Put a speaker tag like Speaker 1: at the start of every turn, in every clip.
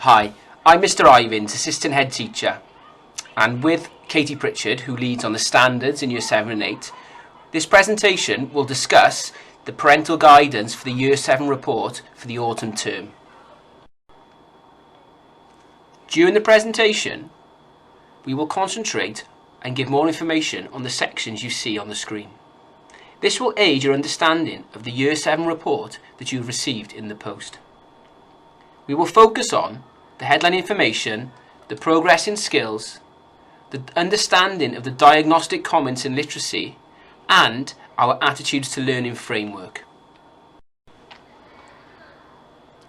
Speaker 1: Hi, I'm Mr Ivins, Assistant Head Teacher, and with Katie Pritchard, who leads on the standards in Year 7 and 8, this presentation will discuss the parental guidance for the Year 7 report for the autumn term. During the presentation, we will concentrate and give more information on the sections you see on the screen. This will aid your understanding of the Year 7 report that you've received in the post. We will focus on the headline information, the progress in skills, the understanding of the diagnostic comments in literacy, and our attitudes to learning framework.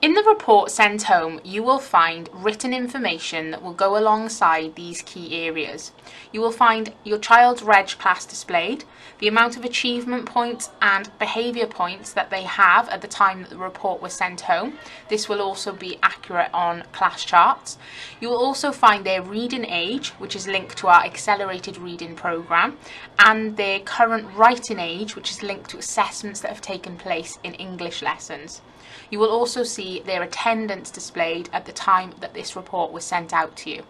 Speaker 2: In the report sent home, you will find written information that will go alongside these key areas. You will find your child's reg class displayed, the amount of achievement points and behaviour points that they have at the time that the report was sent home. This will also be accurate on class charts. You will also find their reading age, which is linked to our accelerated reading programme, and their current writing age, which is linked to assessments that have taken place in English lessons. You will also see their attendance displayed at the time that this report was sent out to you.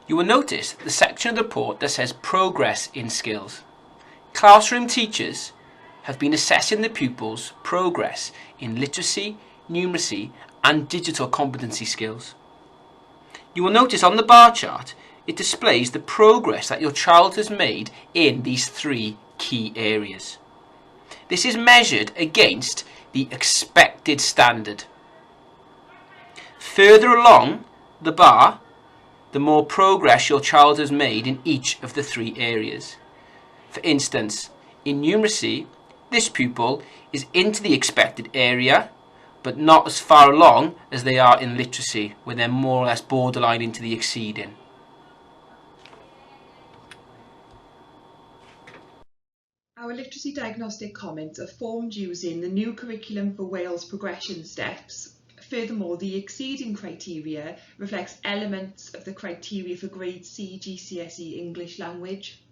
Speaker 1: You will notice the section of the report that says Progress in Skills. Classroom teachers have been assessing the pupils' progress in literacy, numeracy and digital competency skills. You will notice on the bar chart it displays the progress that your child has made in these three key areas. This is measured against the expected standard. Further along the bar, the more progress your child has made in each of the three areas. For instance, in numeracy, this pupil is into the expected area, but not as far along as they are in literacy, where they're more or less borderline into the exceeding.
Speaker 3: Our literacy diagnostic comments are formed using the new curriculum for Wales progression steps. Furthermore, the exceeding criteria reflects elements of the criteria for Grade C GCSE English language.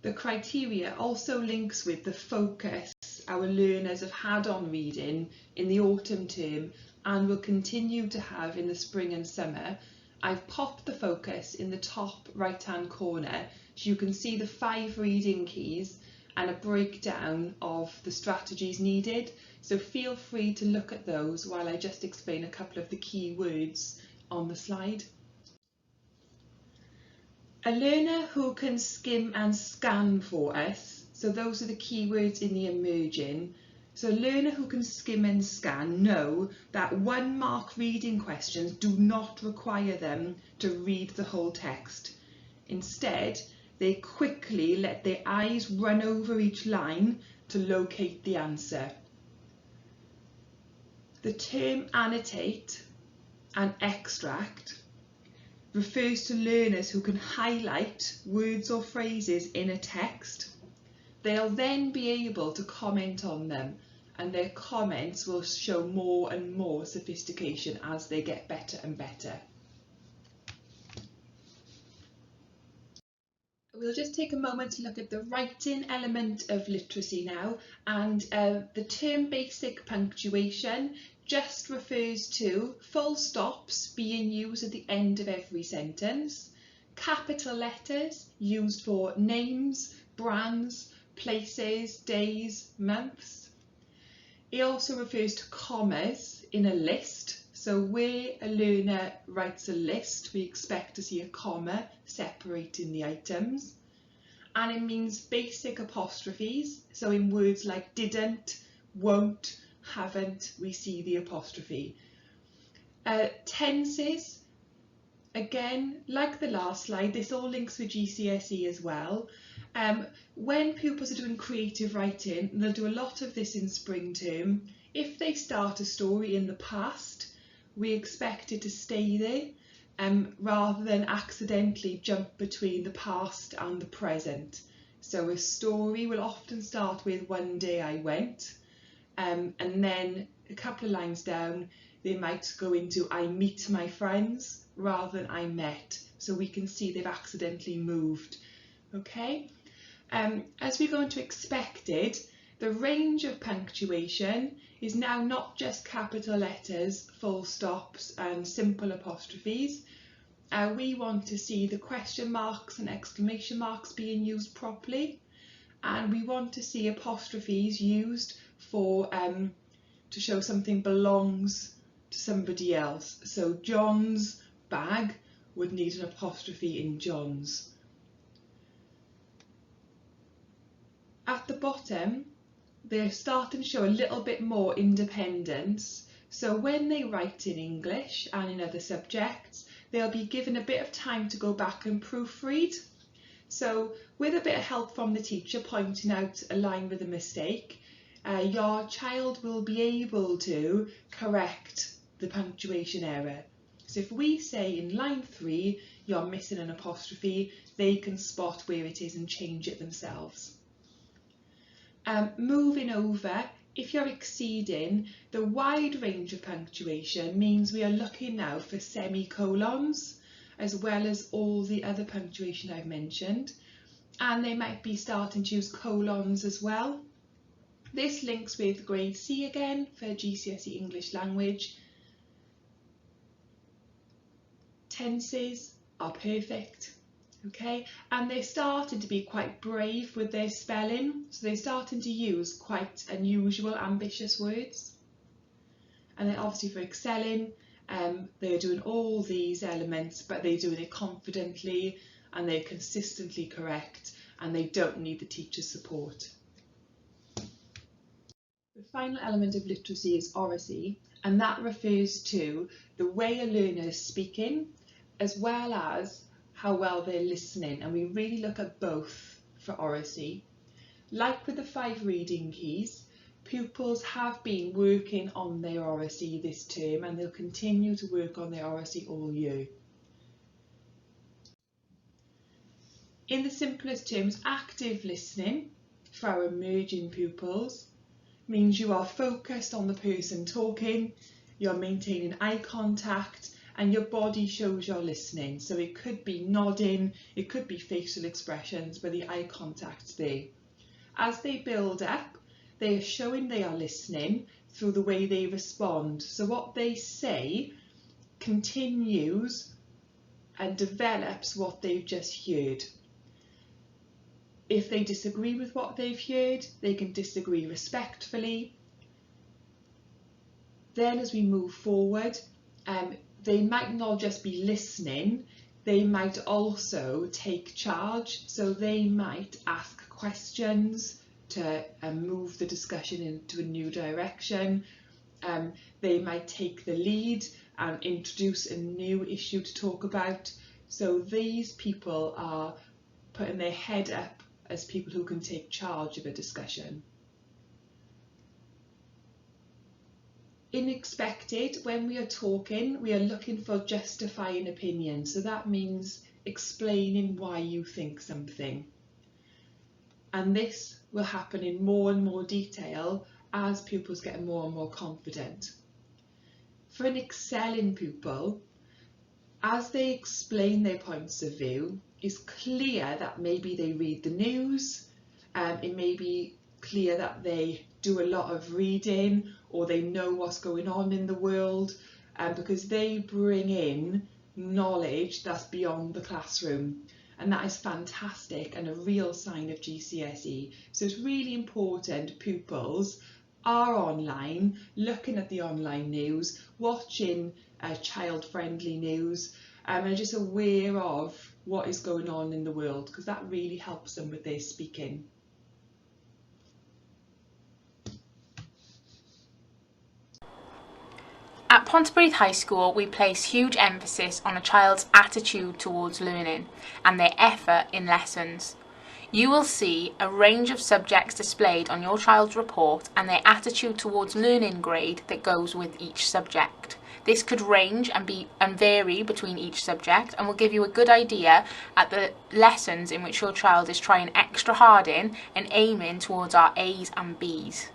Speaker 3: The criteria also links with the focus our learners have had on reading in the autumn term and will continue to have in the spring and summer. I've popped the focus in the top right hand corner so you can see the 5 reading keys and a breakdown of the strategies needed. So feel free to look at those while I just explain a couple of the key words on the slide. A learner who can skim and scan for us. So those are the key words in the emerging. So a learner who can skim and scan know that 1 mark reading questions do not require them to read the whole text. Instead, they quickly let their eyes run over each line to locate the answer. The term annotate and extract refers to learners who can highlight words or phrases in a text. They'll then be able to comment on them, and their comments will show more and more sophistication as they get better and better. We'll just take a moment to look at the writing element of literacy now, and the term basic punctuation just refers to full stops being used at the end of every sentence, capital letters used for names, brands, places, days, months. It also refers to commas in a list. So where a learner writes a list, we expect to see a comma separating the items. And it means basic apostrophes. So in words like didn't, won't, haven't, we see the apostrophe. Tenses, again, like the last slide, this all links with GCSE as well. When pupils are doing creative writing, and they'll do a lot of this in spring term, if they start a story in the past, we expect it to stay there rather than accidentally jump between the past and the present. So a story will often start with one day I went, and then a couple of lines down they might go into I meet my friends rather than I met, so we can see they've accidentally moved. Okay, As we go into expected, the range of punctuation is now not just capital letters, full stops and simple apostrophes. We want to see the question marks and exclamation marks being used properly, and we want to see apostrophes used for to show something belongs to somebody else. So John's bag would need an apostrophe in John's. At the bottom, they're starting to show a little bit more independence. So when they write in English and in other subjects, they'll be given a bit of time to go back and proofread. So with a bit of help from the teacher pointing out a line with a mistake, your child will be able to correct the punctuation error. So if we say in line 3, you're missing an apostrophe, they can spot where it is and change it themselves. Moving over, if you're exceeding, the wide range of punctuation means we are looking now for semicolons as well as all the other punctuation I've mentioned, and they might be starting to use colons as well. This links with grade C again for GCSE English language. Tenses are perfect. Okay, and they're starting to be quite brave with their spelling, so they're starting to use quite unusual, ambitious words. And then obviously for excelling, they're doing all these elements, but they're doing it confidently and they're consistently correct, and they don't need the teacher's support. The final element of literacy is oracy, and that refers to the way a learner is speaking as well as how well they're listening, and we really look at both for oracy. Like with the 5 reading keys, pupils have been working on their oracy this term, and they'll continue to work on their oracy all year. In the simplest terms, active listening for our emerging pupils means you are focused on the person talking, you're maintaining eye contact, and your body shows you're listening. So it could be nodding, it could be facial expressions, but the eye contact's there. As they build up, they are showing they are listening through the way they respond. So what they say continues and develops what they've just heard. If they disagree with what they've heard, they can disagree respectfully. Then as we move forward, they might not just be listening, they might also take charge. So they might ask questions to move the discussion into a new direction. They might take the lead and introduce a new issue to talk about. So these people are putting their head up as people who can take charge of a discussion. In expected, when we are talking, we are looking for justifying opinion. So that means explaining why you think something. And this will happen in more and more detail as pupils get more and more confident. For an excelling pupil, as they explain their points of view, it's clear that maybe they read the news, it may be clear that they do a lot of reading, or they know what's going on in the world, because they bring in knowledge that's beyond the classroom, and that is fantastic and a real sign of GCSE. So it's really important pupils are online, looking at the online news, watching child-friendly news, and are just aware of what is going on in the world, because that really helps them with their speaking.
Speaker 2: At Pontypridd High School, we place huge emphasis on a child's attitude towards learning and their effort in lessons. You will see a range of subjects displayed on your child's report and their attitude towards learning grade that goes with each subject. This could range and vary between each subject, and will give you a good idea at the lessons in which your child is trying extra hard in and aiming towards our A's and B's.